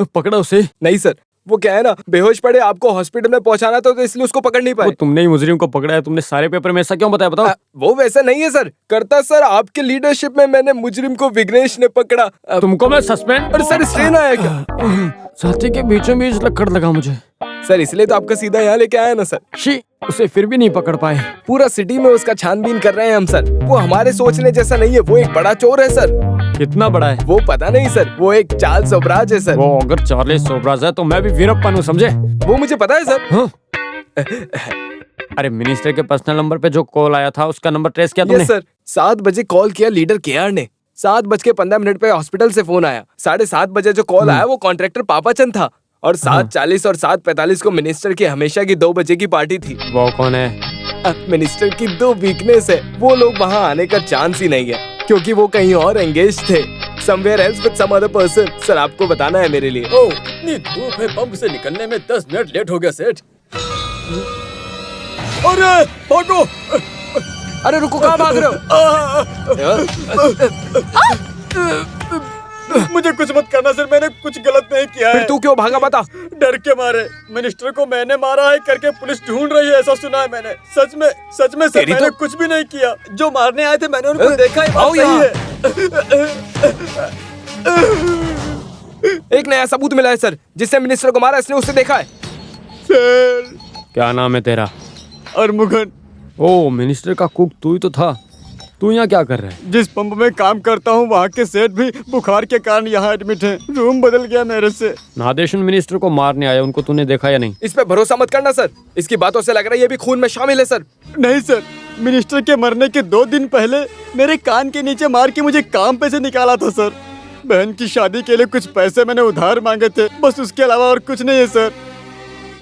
पकड़ा उसे। नहीं सर, वो क्या है ना, बेहोश पड़े, आपको हॉस्पिटल में पहुंचाना था तो इसलिए उसको पकड़ नहीं पाए। तुमने ही मुजरिम को पकड़ा है, तुमने सारे पेपर में ऐसा क्यों बताया, बताओ। वो वैसा नहीं है सर, करता सर आपके लीडरशिप में मैंने मुजरिम को विघ्नेश ने पकड़ा। तुमको मैं सस्पेंड। अरे सर स्ट्रेन आया क्या? साथी के बीचों बीच लक्कड़ लगा मुझे सर, इसलिए तो आपका सीधा यहाँ लेके आया ना सर। शी, उसे फिर भी नहीं पकड़ पाए। पूरा सिटी में उसका छानबीन कर रहे हैं हम सर। वो हमारे सोचने जैसा नहीं है, वो एक बड़ा चोर है सर। कितना बड़ा है वो पता नहीं सर, वो एक चार्ल्स सोबराज है सर। वो अगर चार्ल्स सोबराज है तो मैं भी वीरप्पन हूँ, समझे? वो मुझे पता है सर। हाँ? अरे मिनिस्टर के पर्सनल नंबर पे जो कॉल आया था उसका नंबर ट्रेस किया तुमने? यस सर, 7 बजे कॉल किया लीडर केआर ने। 7:15 पे हॉस्पिटल से फोन आया। 7:30 बजे जो कॉल आया वो कॉन्ट्रैक्टर पापाचंद था। और 7:40 और 7:45 को मिनिस्टर की हमेशा की 2 बजे की पार्टी थी। वो कौन है? मिनिस्टर की 2 वीकनेस है, वो लोग वहाँ आने का चांस ही नहीं है क्योंकि वो कहीं और एंगेज थे, somewhere else with some other person. Sir आपको बताना है मेरे लिए। ओह, इतनी धूप है, पंप से निकलने में 10 मिनट लेट हो गया सेठ। अरे भागो! अरे रुको, कहाँ भाग रहे हो? मुझे कुछ मत करना सर, मैंने कुछ गलत नहीं किया है। फिर तू क्यों भागा, बता। डर के मारे। मिनिस्टर को मैंने मारा है करके पुलिस ढूंढ रही है, ऐसा सुना है मैंने। सच में सर, मैंने कुछ भी नहीं किया। जो मारने आए थे मैंने उनको देखा ही। आओ यहाँ। एक नया सबूत मिला है सर, जिससे मिनिस्टर को मारा इसने उससे देखा है। सर, क्या नाम है तेरा? अरमुगन। ओ, मिनिस्टर का कुक तू ही तो था। तू यहाँ क्या कर रहा है? जिस पंप में काम करता हूँ वहाँ के सेठ भी बुखार के कारण यहाँ एडमिट हैं। रूम बदल गया मेरे से। नादेशन मिनिस्टर को मारने आया, उनको तूने देखा या नहीं? इस पे भरोसा मत करना सर, इसकी बातों से लग रहा है ये भी खून में शामिल है सर। नहीं सर, मिनिस्टर के मरने के 2 दिन पहले मेरे कान के नीचे मार के मुझे काम पे से निकाला था सर। बहन की शादी के लिए कुछ पैसे मैंने उधार मांगे थे, बस उसके अलावा और कुछ नहीं है सर।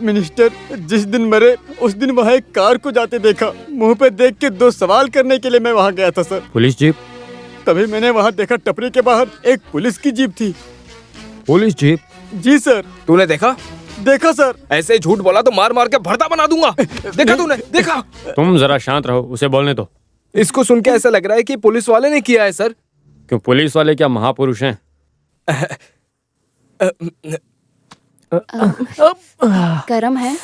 मिनिस्टर जिस दिन मरे उस दिन वहाँ एक कार को जाते देखा। मुंह पे देख के 2 सवाल करने के लिए मैं वहाँ गया था सर। Police jeep? तभी मैंने वहाँ देखा टपरी के बाहर एक पुलिस की जीप थी। Police jeep? जी सर। तूने देखा? देखा सर। ऐसे झूठ बोला तो मार मार के भरता बना दूंगा। देखा तूने? देखा? तुम जरा शांत रहो, उसे बोलने दो। इसको सुन के ऐसा लग रहा है कि पुलिस वाले ने किया है सर। क्यों, पुलिस वाले क्या महापुरुष हैं? गरम है।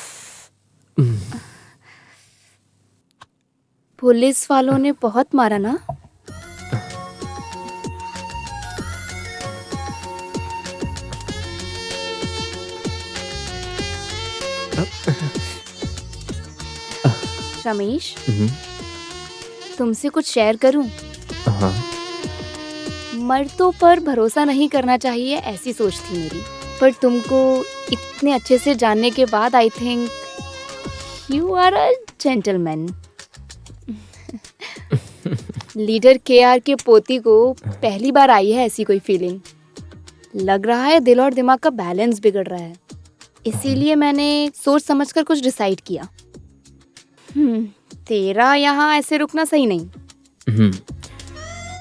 पुलिस वालों ने बहुत मारा ना? रमेश, तुमसे कुछ शेयर करूं? हाँ। मर्दों पर भरोसा नहीं करना चाहिए, ऐसी सोच थी मेरी। पर तुमको इतने अच्छे से जानने के बाद I think you are a gentleman. Leader KR के पोती को पहली बार आई है ऐसी कोई फीलिंग। लग रहा है दिल और दिमाग का बैलेंस बिगड़ रहा है, इसीलिए मैंने सोच समझकर कुछ डिसाइड किया। तेरा यहाँ ऐसे रुकना सही नहीं।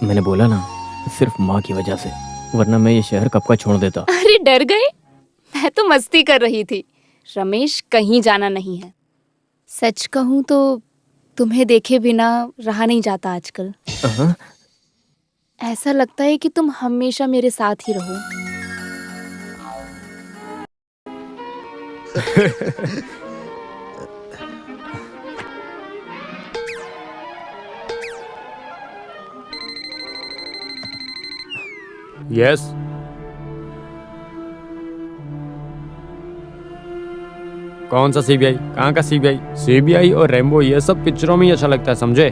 मैंने बोला ना, सिर्फ माँ की वजह से, वरना मैं ये शहर कब का छोड़ देता। अरे डर गए? मैं तो मस्ती कर रही थी। रमेश, कहीं जाना नहीं है। सच कहूँ तो तुम्हें देखे बिना रहा नहीं जाता आजकल। ऐसा लगता है कि तुम हमेशा मेरे साथ ही रहो। यस। कौन सा सीबीआई? कहाँ का सीबीआई? सीबीआई और रेम्बो ये सब पिक्चरों में ही अच्छा लगता है, समझे?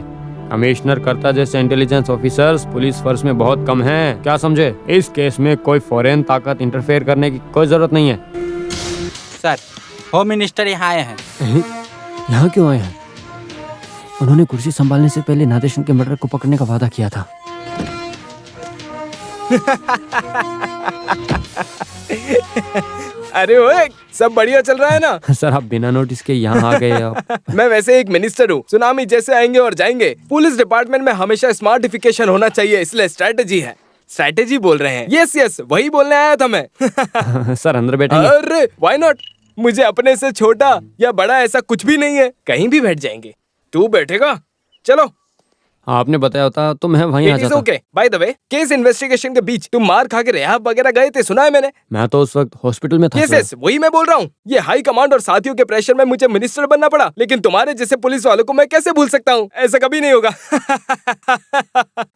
कमिश्नर करता जैसे इंटेलिजेंस ऑफिसर्स पुलिस फोर्स में बहुत कम हैं, क्या समझे? इस केस में कोई फॉरेन ताकत इंटरफेयर करने की कोई जरूरत नहीं है। सर, होम मिनिस्टर यहाँ आए हैं। यहाँ क्यों आए हैं? उन्होंने कुर्सी संभालने से पहले नादेशन के मर्डर को पकड़ने का वादा किया था। अरे ओए, सब बढ़िया चल रहा है ना? सर, आप बिना नोटिस के यहाँ आ गए। मैं वैसे एक मिनिस्टर हूँ, सुनामी जैसे आएंगे और जाएंगे। पुलिस डिपार्टमेंट में हमेशा स्मार्टिफिकेशन होना चाहिए, इसलिए स्ट्रैटेजी है। स्ट्रैटेजी बोल रहे हैं? यस यस, वही बोलने आया था मैं। सर, अंदर बैठेंगे? अरे व्हाई नॉट, मुझे अपने से छोटा या बड़ा ऐसा कुछ भी नहीं है, कहीं भी बैठ जाएंगे। तू बैठेगा? चलो। आपने बताया होता तो मैं वहीं आ जाता। Okay by the way, case investigation के बीच तुम मार खा के रिहाब वगैरह गए थे, सुना है मैंने। मैं तो उस वक्त हॉस्पिटल में था यस सर। यस, वही मैं बोल रहा हूँ। ये हाई कमांड और साथियों के प्रेशर में मुझे मिनिस्टर बनना पड़ा, लेकिन तुम्हारे जैसे पुलिस वालों को मैं कैसे भूल सकता हूँ। ऐसा कभी नहीं होगा।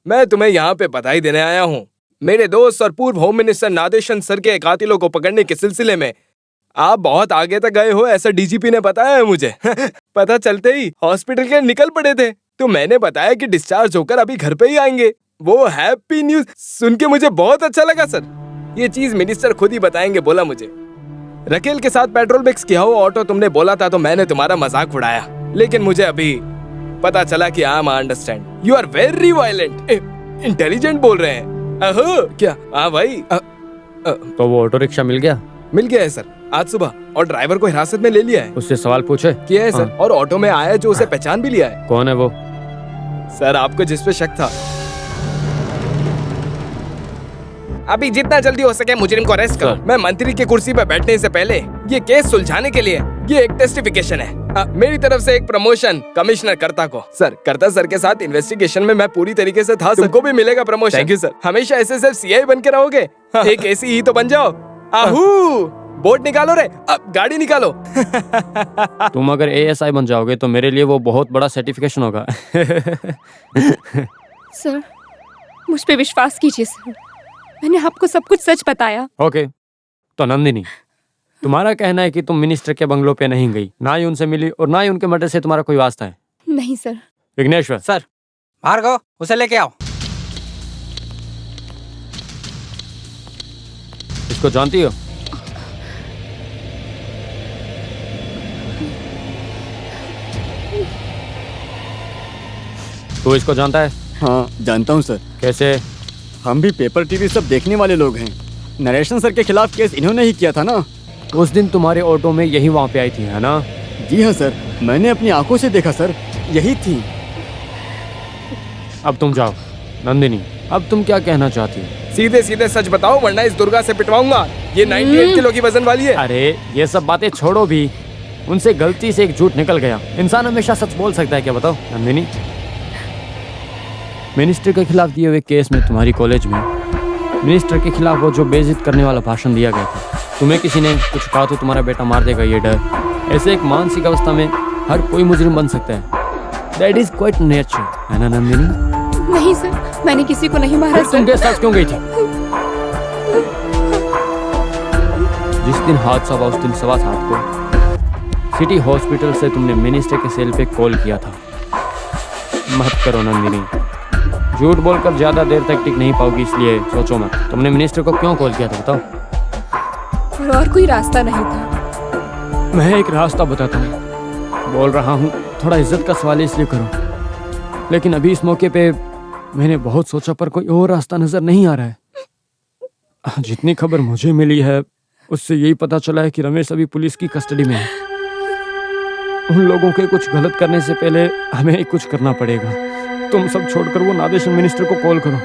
मैं तुम्हें यहाँ पे बधाई देने आया हूँ। मेरे दोस्त और पूर्व होम मिनिस्टर नादेशन सर के कातिलों को पकड़ने के सिलसिले में आप बहुत आगे तक गए हो, ऐसा डीजीपी ने बताया है मुझे। पता चलते ही हॉस्पिटल के निकल पड़े थे, तो मैंने बताया कि डिस्चार्ज होकर अभी घर पे ही आएंगे। वो हैप्पी न्यूज सुन के मुझे बहुत अच्छा लगा सर। ये चीज मिनिस्टर खुद ही बताएंगे बोला मुझे। रकेल के साथ पेट्रोल मिक्स किया हो ऑटो तुमने बोला था, तो मैंने तुम्हारा मजाक उड़ाया, लेकिन मुझे अभी पता चला कि I understand you are very violent. Intelligent बोल रहे हैं। अहो क्या? हाँ भाई। तो वो ऑटो रिक्शा मिल गया? मिल गया है सर आज सुबह, और ड्राइवर को हिरासत में ले लिया है। उससे सवाल पूछे? किया है सर, हाँ। और ऑटो में आया जो उसे पहचान भी लिया है। कौन है वो? सर आपको जिस पे शक था। अभी जितना जल्दी हो सके मुजरिम को अरेस्ट करो। मैं मंत्री की कुर्सी पर बैठने से पहले ये केस सुलझाने के लिए ये एक टेस्टिफिकेशन है। मेरी तरफ से एक प्रमोशन कमिश्नर कर्ता को। सर कर्ता सर के साथ इन्वेस्टिगेशन में मैं पूरी तरीके से था। तुमको भी मिलेगा प्रमोशन। Thank you sir. हमेशा ऐसे सिर्फ सीआई बन के रहोगे? एक ऐसी ही तो बन जाओ। आहू बोर्ड निकालो रे, अब गाड़ी निकालो। तुम अगर एएसआई बन जाओगे तो मेरे लिए वो बहुत बड़ा सर्टिफिकेशन होगा। सर मुझ पे विश्वास कीजिए सर, मैंने आपको सब कुछ सच बताया। ओके, तो नंदिनी तुम्हारा कहना है कि तुम मिनिस्टर के बंगलों पे नहीं गई, ना ही उनसे मिली और ना ही उनके मर्डर से तुम्हारा कोई वास्ता है? नहीं सर। विघ्नेश्वर। सर भार्गव, उसे लेके आओ। इसको जानती हो? तू इसको जानता है? हाँ जानता हूँ सर। कैसे? हम भी पेपर टीवी सब देखने वाले लोग हैं। नरेशन सर के खिलाफ केस इन्होंने ही किया था ना। उस दिन तुम्हारे ऑटो में यही वहाँ पे आई थी, है ना? जी हाँ सर, मैंने अपनी आंखों से देखा सर, यही थी। अब तुम जाओ। नंदिनी अब तुम क्या कहना चाहती हो? सीधे सीधे सच बताओ, वरना इस दुर्गा से पिटवाऊंगा। ये 98 किलो की वजन वाली है। अरे ये सब बातें छोड़ो भी, उनसे गलती से एक झूठ निकल गया। इंसान हमेशा सच बोल सकता है क्या, बताओ नंदिनी? मिनिस्टर के खिलाफ दिए हुए केस में तुम्हारी कॉलेज में मिनिस्टर के खिलाफ वो जो बेइज्जत करने वाला भाषण दिया गया था, तुम्हें किसी ने कुछ कहा तो तुम्हारा बेटा मार देगा, ये डर। ऐसे एक मानसिक अवस्था में हर कोई मुजरिम बन सकता है। दैट इज क्वाइट नेचर, है ना नंदिनी? नहीं सर, मैंने किसी को नहीं मारा तुम सर। के साथ क्यों गई थी? जिस दिन हादसा हुआ उस दिन 7:15 को सिटी हॉस्पिटल से तुमने मिनिस्टर के सेल पे कॉल किया था। मत करो नंदिनी, झूठ बोलकर ज्यादा देर तक टिक नहीं पाओगी, इसलिए सोचो मत। तुमने मिनिस्टर को क्यों कॉल किया था, बताओ? और कोई रास्ता नहीं था। मैं एक रास्ता बताता हूँ, बोल रहा हूँ, थोड़ा इज्जत का सवाल है इसलिए करो। लेकिन अभी इस मौके पे मैंने बहुत सोचा पर कोई और रास्ता नजर नहीं आ रहा है। जितनी खबर मुझे मिली है उससे यही पता चला है कि रमेश अभी पुलिस की कस्टडी में है। उन लोगों के कुछ गलत करने से पहले हमें कुछ करना पड़ेगा। तुम सब छोड़कर वो नादेशन मिनिस्टर को कॉल करो।